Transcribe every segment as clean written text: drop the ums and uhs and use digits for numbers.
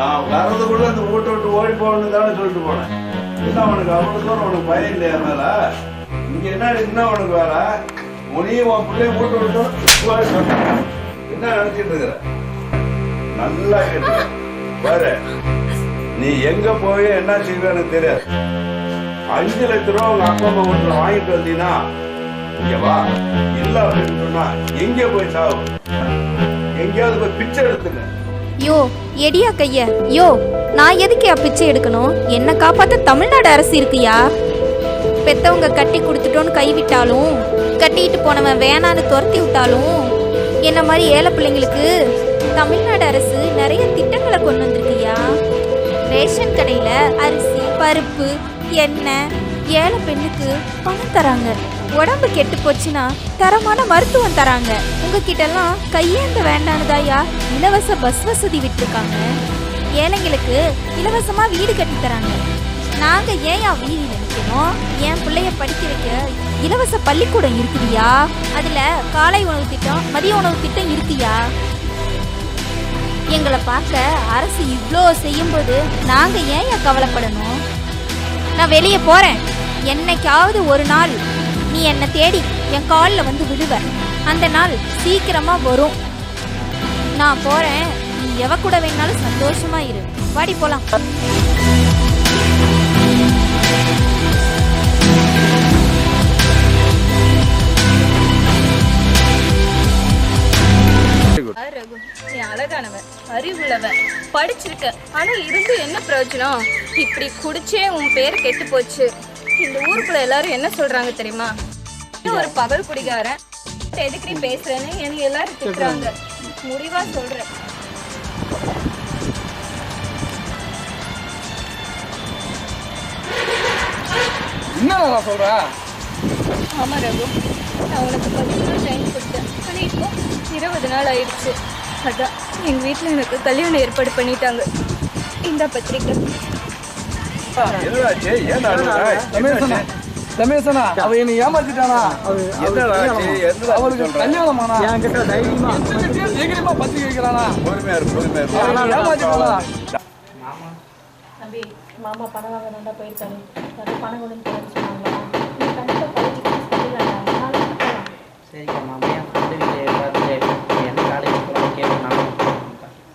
நான் வர்றதுக்குள்ள அந்த வீட்டை விட்டு ஓடி போகணும்னு தானே சொல்லிட்டு போனேன். என்ன உனக்கு அவ்வளவு தூரம் உனக்கு பயம் இல்லையா மேல? இங்க என்ன உனக்கு வேற? உனையும் உன் பிள்ளைய வீட்டை விட்டு என்ன நினைச்சிட்டு இருக்கிற? நல்லா கேட்டு பாரு, நீ எங்க போய் என்ன செய்வ எனக்கு தெரியாது. 5 லட்ச ரூபா உங்க அப்பா அம்மா வீட்டுல வாங்கிட்டு வந்தீங்கன்னா இங்க வா, இல்ல அப்படின்னு சொன்னா எங்க போய் சாவு? எங்கேயாவது போய் பிச்சை எடுத்துக்க. யோ எடியா கைய, யோ நான் எதுக்கு பிச்சை எடுக்கணும்? என்ன காப்பாத்த தமிழ்நாடு அரசு இருக்குயா. பெத்தவங்க கட்டி கொடுத்துட்டோன்னு கைவிட்டாலும், கட்டிட்டு போனவன் வேணான்னு துரத்தி விட்டாலும், என்ன மாதிரி ஏழை பிள்ளைங்களுக்கு தமிழ்நாடு அரசு நிறைய திட்டங்களை கொண்டு வந்திருக்குயா. ரேஷன் கடையில அரிசி, பருப்பு, எண்ணெய், ஏழை பெண்ணுக்கு பணம் தராங்க. உடம்பு கெட்டு போச்சுன்னா தரமான மருத்துவம் தராங்க. உங்ககிட்ட எல்லாம் கையேந்த வேண்டானதாயா இலவச பஸ் வசதி விட்டுருக்காங்க. ஏழைங்களுக்கு இலவசமா வீடு கட்டி தராங்க. நாங்க ஏன் வீதியில நிற்கணும்? என் பிள்ளைய படிக்க வைக்க இலவச பள்ளிக்கூடம் இருக்குதுயா. அதுல காலை உணவு திட்டம், மதிய உணவு திட்டம் இருக்குயா. எங்களை பார்க்க அரசு இவ்வளோ செய்யும்போது நாங்க ஏன் கவலைப்படணும்? நான் வெளியே போறேன். என்னைக்காவது ஒரு நாள் நீ என்னை தேடி என் காலில் வந்து விடுவ. அந்த நாள் சீக்கிரமா வரும். நான் போறேன். நீ எவ கூட வேணாலும் சந்தோஷமா இரு. வாடி போலாம். ரகு, நீ அழகானவன், அறிவுள்ளவன், படிச்சிருக்க. ஆனா இருந்து என்ன பிரயோஜனம்? இப்படி குடிச்சே உன் பேர் கெட்டு போச்சு. இந்த ஊருக்குள்ள எல்லாரும் என்ன சொல்றாங்க தெரியுமா? ஒரு பகல் குடிகாரன், எதுக்கு நீ பேசுறேன்னு எனக்கு எல்லாரும் திட்டுறாங்க. முடிவா சொல்றேன். என்ன சொல்ற? ஆமா ரகு, நான் உனக்கு 10 நாள் டைம் கொடுத்தேன். ஆனா இப்போ 20 நாள் ஆயிடுச்சு. அதான் எங்க வீட்டுல எனக்கு கல்யாணம் ஏற்பாடு பண்ணிட்டாங்க. இந்த பத்திரிக்கை. ரமேசனா அவ என்னை ஏமாத்திட்டானா? அவளுக்கு கல்யாணமானா? தைரியமா பத்திரிக்கை வைக்கிறானா? ஏமாத்திட்டானா? தம்பி, மாமா பணம் வாங்க நல்லா போயிருக்காரு. பணம் கொண்டு சொன்னாங்களா? சரிக்கா, மாமா என் ஃப்ரெண்டு வீட்டில் பார்த்துட்டு என்ன காலேஜ் போகலாம் கேட்கணும்.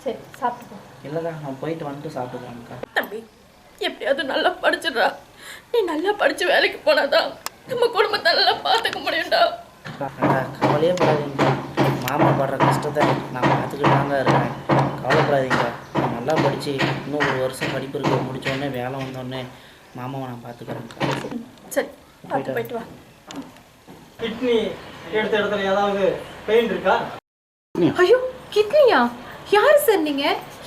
சரி, சாப்பிட்டுக்கோ. இல்லைக்கா, நான் போயிட்டு வந்துட்டு சாப்பிட்டுக்கலாம்க்கா. தம்பி, எப்படியாவது நல்லா படிச்சிடுறா. நீ நல்லா படிச்சு வேலைக்கு போனாதான் நம்ம குடும்பத்தை நல்லா பார்த்துக்க முடியும்டா. கவலையே படாதீங்கக்கா. மாமா படுற கஷ்டத்தை நான் பார்த்துக்கிட்டு தாங்க இருக்கேன். கவலைப்படாதீங்கக்கா. நான் நல்லா படித்து இன்னும் 1 வருஷம் படிப்பு இருக்க முடித்தோடனே வேலை வந்தோடனே மாமாவை நான் பார்த்துக்கிறேன்க்கா. சரி, போயிட்டு வா. கிட்னி எடுத்த இடத்துல ஏதாவது பெயின் இருக்கா? ஐயோ, கிட்னியா? யாரு சார் நீங்க?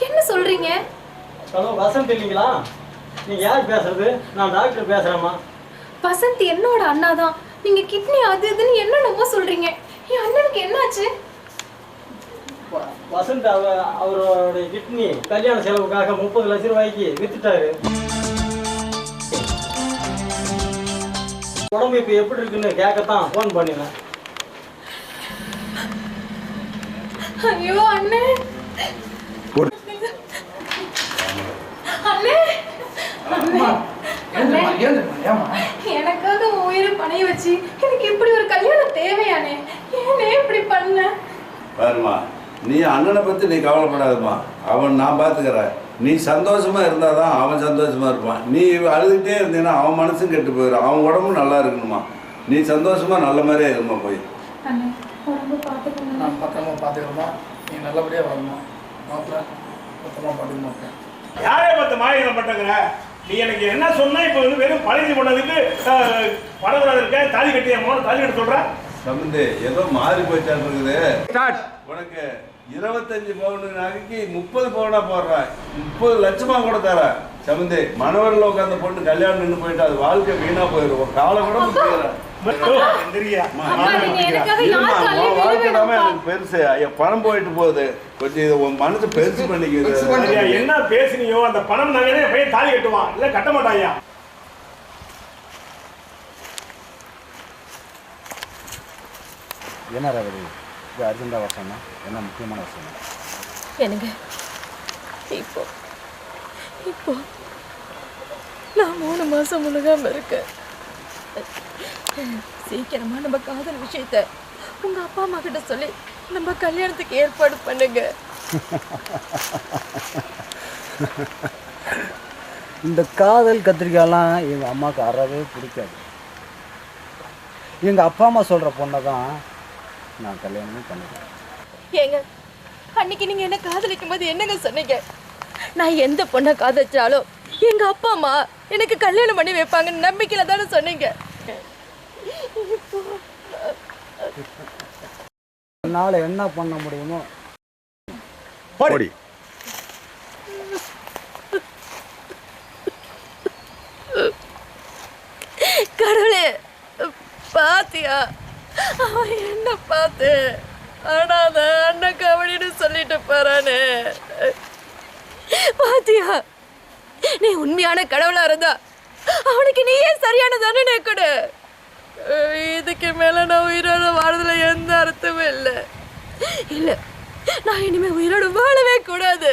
என்ன சொல்றீங்க? ஹலோ, வசந்த் இல்லைங்களா? நீங்க யார் பேசுறது? நான் டாக்டர் பேசுறேம்மா. வசந்த் என்னோட அண்ணா தான். நீங்க கிட்னி அது இதுன்னு என்னென்னமோ சொல்றீங்க. என் அண்ணனுக்கு என்னாச்சு? வசந்த் அவருடைய கிட்னி கல்யாண செலவுக்காக 30 லட்சம் ரூபாய்க்கு வித்துட்டாரு. உடம்பு இப்ப எப்படி இருக்குன்னு கேட்கத்தான் போன் பண்ணினேன். ஐயோ அண்ணே, அண்ணே, எனக்காக உயிரை பணைய வச்சு எனக்கு இப்படி ஒரு கல்யாணம் தேவையானே? ஏனே இப்படி பண்ண? பாருமா, நீ அண்ணனை பத்தி நீ கவலைப்படாதம்மா. அவன் நான் பாத்துக்கிறேன். நீ சந்தோஷமா இருந்தாதான் அவன் சந்தோஷமா இருப்பான். நீ அழுதுகிட்டே இருந்தீங்கன்னா அவன் மனசும் கெட்டு போயிடும். அவன் உடம்பும் நல்லா இருக்கணுமா. நீ சந்தோஷமா நல்ல மாதிரியே இருமா. போய் அண்ணே, உடம்பு பார்த்துக்கணும். நான் பத்திரமா பார்த்துக்கிறோமா? நீ நல்லபடியா வரணும். மாப்பிள்ள பத்திரமா பார்த்துக்க. யாரே பார்த்து மாநிலம் பட்டங்கிற நீ எனக்கு என்ன சொன்னா? இப்போ வந்து வெறும் பழனி பண்ணதுக்கு படகுறாது இருக்க, தாலி கட்டிய மோன தாலி கட்ட சொல்ற சம்பந்தே ஏதோ மாறி போயிட்டான் இருக்குது. உனக்கு 25 பவுன் நகைக்கு 30 பவுனா போடுறேன். 30 லட்சமா கூட தர சம்பந்தே. மணவரில் உட்காந்த பொண்ணு கல்யாணம் நின்று போயிட்டா அது வாழ்க்கை வீணா போயிடும். காலை கூட முடிக்கிறேன். எனக்கு பெருசு பணம் போயிட்டு போகுது. கொஞ்சம் இது உன் மனசு பெருசு பண்ணிக்குது. என்ன பேசுனியோ அந்த பணம் நகையே பையன் தாலி கட்டுவான், இல்ல கட்ட மாட்டாயா? என்ன ரவி, இது அர்ஜென்ட்டாக வசனா? என்ன முக்கியமான விஷயம்? எனக்கு இப்போ இப்போ நான் 3 மாசம் முழுகாம இருக்கேன். சீக்கிரமா நம்ம காதல் விஷயத்த உங்க அப்பா அம்மா கிட்ட சொல்லி நம்ம கல்யாணத்துக்கு ஏற்பாடு பண்ணுங்க. இந்த காதல் கத்திரிக்காயெல்லாம் எங்கள் அம்மாவுக்கு அறவே பிடிக்காது. எங்கள் அப்பா அம்மா சொல்கிற பொண்ணை தான் நான் கல்யாணமே பண்ணிக்கிறேன். ஏங்க, அன்னைக்கு நீங்க என்ன காதலிக்கும் போது என்னங்க சொன்னீங்க? நான் எந்த பொண்ணை காதலிச்சாலும் எங்க அப்பா அம்மா எனக்கு கல்யாணம் பண்ணி வைப்பாங்கன்னு நம்பிக்கையில தானே சொன்னீங்க. என்னால் என்ன பண்ண முடியுமோ போடி. கடவுளே, பாத்தியா அவன் என்ன பார்த்து அனாத அண்ணன் கவனின்னு சொல்லிட்டு போறானே. பாத்தியா, நீ உண்மையான கடவுளா இருந்தா அவனுக்கு நீயே சரியான தண்டனை கொடு. இதுக்கு மேல நான் உயிரோட வாழ்றதுல எந்த அர்த்தமும் இல்லை. இல்லை, நான் இனிமே உயிரோட வாழவே கூடாது.